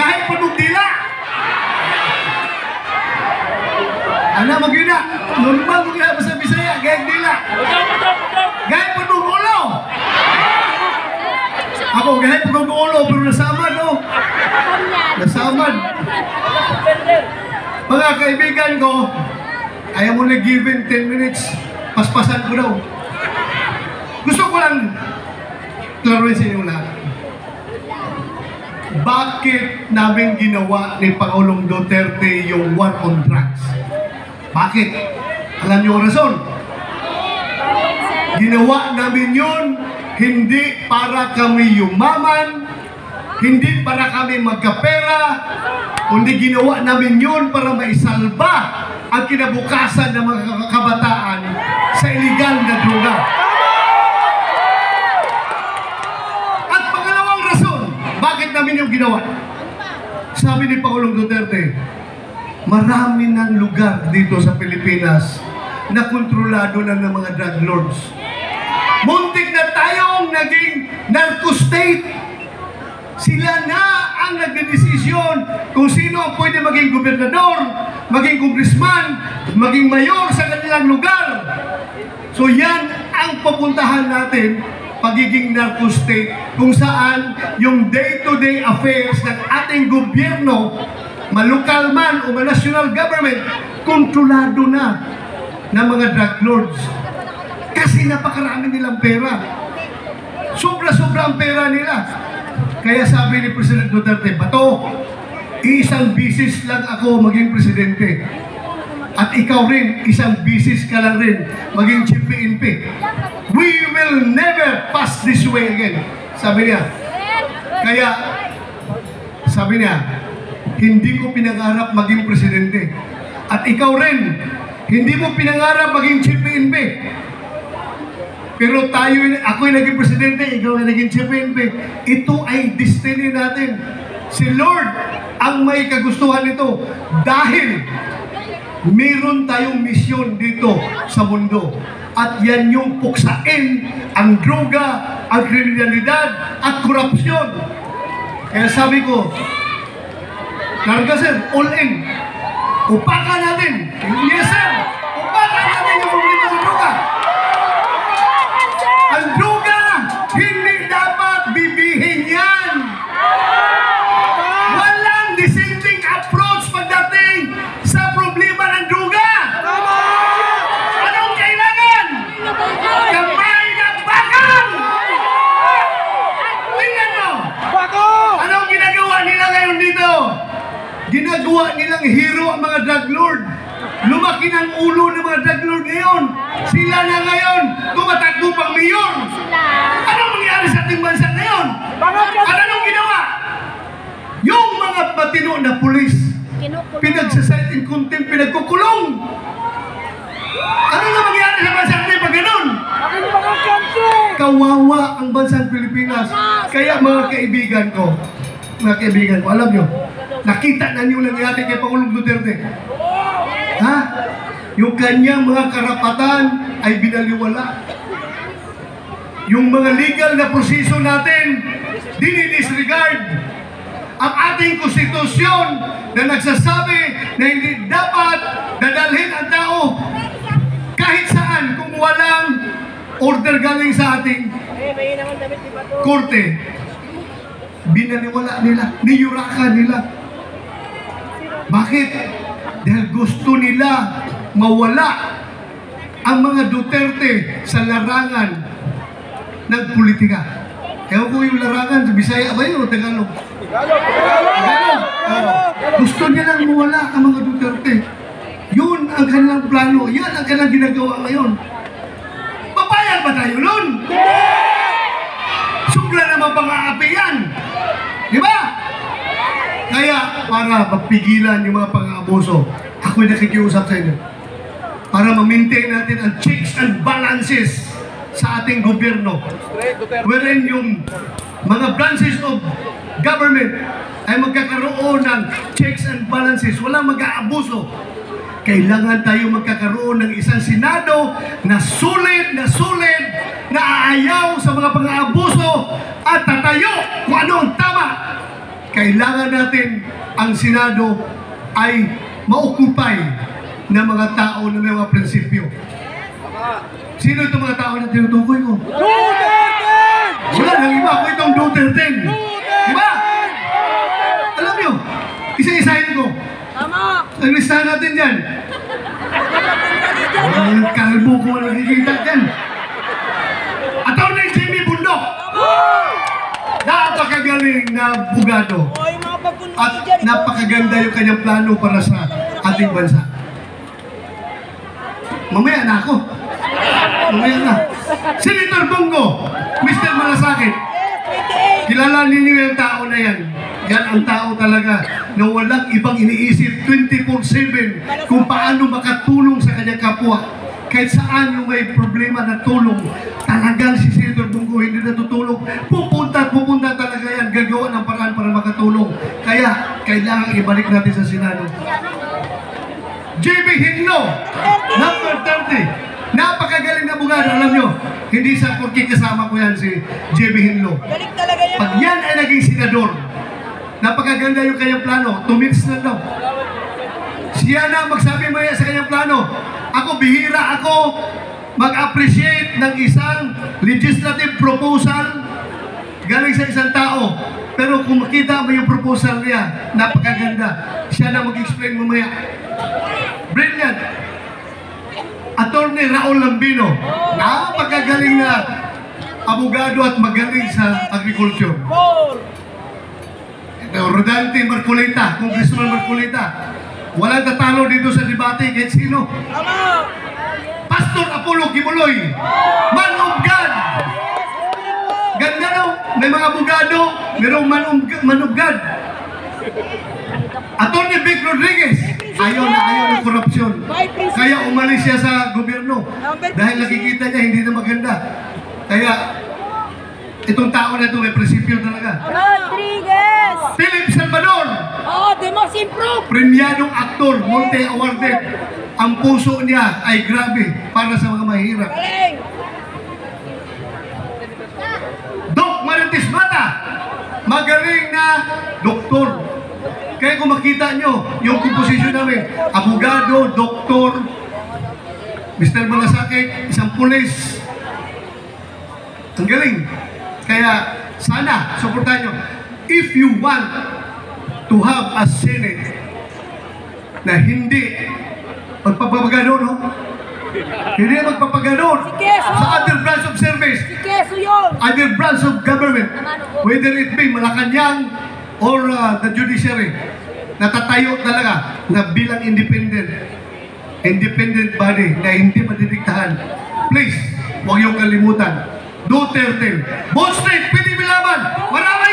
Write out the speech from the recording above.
Gahay pa mong dila. Ano magina? Normal mo gina sa Bisaya, gayang dila. Gahay pa mong ulo. Ako, gahay pa mong ulo, pero nasamad, oh. Nasamad. Mga kaibigan ko, ayaw mo na given 10 minutes, paspasan ko daw. Gusto ko lang klaruin sa inyo lahat. Bakit namin ginawa ni Pangulong Duterte yung war on drugs? Bakit? Alam niyo ang rason? Ginawa namin yun hindi para kami yumaman, hindi para kami magkapera, kundi ginawa namin yun para maisalba ang kinabukasan ng mga kabataan sa iligal na droga. At pangalawang rason, bakit namin yung ginawa? Sabi ni Pangulong Duterte, marami ng lugar dito sa Pilipinas na kontrolado na ng mga drug lords. Muntik na tayong naging narco-state. Sila na ang nagdedesisyon kung sino ang pwede maging gobernador, maging congressman, maging mayor sa kanilang lugar. So yan ang papuntahan natin, pagiging narco-state, kung saan yung day-to-day affairs ng ating gobyerno, malokal man o national government, kontrolado na ng mga drug lords. Kasi napakarami nilang pera. Sobra-sobra ang pera nila. Kaya sabi ni President Duterte, Bato, isang bisis lang ako maging presidente. At ikaw rin, isang bisis ka lang rin maging chief PNP. We will never pass this way again. Sabi niya. Kaya, sabi niya, hindi ko pinangarap maging presidente. At ikaw rin, hindi mo pinangarap maging chief PNP. Pero tayo, ako'y naging presidente, ikaw ay naging chief PNP. Ito ay destiny natin. Si Lord ang may kagustuhan nito dahil meron tayong misyon dito sa mundo. At yan yung puksain ang droga, ang kriminalidad at korupsyon. Kaya sabi ko, Larga sir, all in. Upakan natin. Yes sir, upakan natin yung problema sa droga. Ang droga, hindi dapat bibihin yan. Walang dissenting approach pagdating sa problema ng droga. Anong kailangan? Kamay ng bakal. Tingnan mo. Anong ginagawa nila ngayon dito? Ginagawa nilang hero ang mga drug lord. Lumaki ng ulo ng mga drug lord ngayon. Sila na ngayon tumatakbo pang mayor. Anong mangyari sa ating bansa ngayon? At anong ginawa? Yung mga matino na pulis, pinagsasite in contempt, pinagkukulong. Ano na mangyari sa bansa natin pag ganun? Kawawa ang bansang Pilipinas. Kaya mga kaibigan ko, alam nyo, nakita na niyo lang natin kay Pangulong Duterte. Ha? Yung kanyang mga karapatan ay binaliwala. Yung mga legal na proseso natin, dinidisregard. Ang ating konstitusyon na nagsasabi na hindi dapat dadalhin ang tao kahit saan kung walang order galing sa ating korte. Binaliwala nila, niyurakan nila. Bakit? Dahil gusto nila mawala ang mga Duterte sa larangan ng politika. Ewan ko yung larangan, Bisaya ba yun o Tagalog? Tagalog. Gusto nilang mawala ang mga Duterte. Yun ang kanilang plano. Yan ang kanilang ginagawa ngayon. Papayag ba tayo nun? Sugla naman pang-aapi yan. Di ba? Kaya para mapigilan yung mga pang-aabuso, ako'y nakikiusap sa inyo. Para ma-maintain natin ang checks and balances sa ating gobyerno. Wherein yung mga branches of government ay magkakaroon ng checks and balances. Walang mag-aabuso. Kailangan tayo magkakaroon ng isang Senado na sulit, na aayaw sa mga pang-aabuso at tatayo kung ano ang tama. kailangan natin ang Senado ay maokupay ng mga tao na may mga prinsipyo. Sino itong mga tao na tinutukoy ko? Wala nang iba ko itong Duterte. Diba? Alam nyo, isa-isahin ko. Ang listahan natin dyan. Ang kalbo ko nakikita dyan. Attorney Jimmy Bundok. Napakagaling na bugado. At napakaganda yung kanyang plano para sa ating bansa. Mamaya na ako. Mamaya na. Senator Bongo, Mr. Malasakit. Kilala ninyo yung tao na yan. Yan ang tao talaga na walang ibang iniisip 24/7 kung paano makatulong sa kanyang kapwa. Kahit saan yung may problema na tulong, talagang si Senator Bongo hindi natutulog. Pupunta talaga yan. Gagawa ng paraan para makatulong. Kaya, kailangan ibalik natin sa Senado. JB Hinlo, number 30. Napakagaling na bugado. Alam nyo, hindi sa kurki kasama ko yan si JB Hinlo. Pag yan ay naging senador, napakaganda yung kanyang plano. 2 minutes na daw. Siya na magsabi maya sa kanyang plano. Ako, bihira ako mag-appreciate ng isang legislative proposal galing sa isang tao. Pero kung makita mo yung proposal niya, napakaganda. Siya na mag-explain mamaya. Brilliant. Attorney Raul Lambino, napakagaling na abogado at magaling sa agriculture. Rodante Marcolita, Congressman Marcolita. Walang tatalo dito sa debate kahit sino. Pastor Apollo Kibuloy, man of God. Ganda no? May mga abogado, mayroong man of God. Attorney Vic Rodriguez, ayaw ng korupsyon. Kaya umalis siya sa gobyerno. Dahil nakikita niya hindi na maganda. Kaya itong tao na ito may prinsipyo talaga. Rodriguez! Philip Salvador! Oh, they must improve! Premiadong aktor, multi-awarded. Ang puso niya ay grabe para sa mga mahirap. Galing! Doc Marites Mata, magaling na doktor. Kaya kung makita nyo, yung komposisyon namin, abogado, doktor, Mr. Malasakit, isang pulis. Ang galing. Kaya sana, suportahan nyo. If you want to have a Senate na hindi magpapagano, no? Hindi magpapagano sa other branch of service, Keso yun! other branch of government, whether it be Malacanang or the judiciary, natatayo talaga na bilang independent body na hindi madidiktahan. Please, huwag yung kalimutan. Duterte, Bond Street, PDP laban! Maraming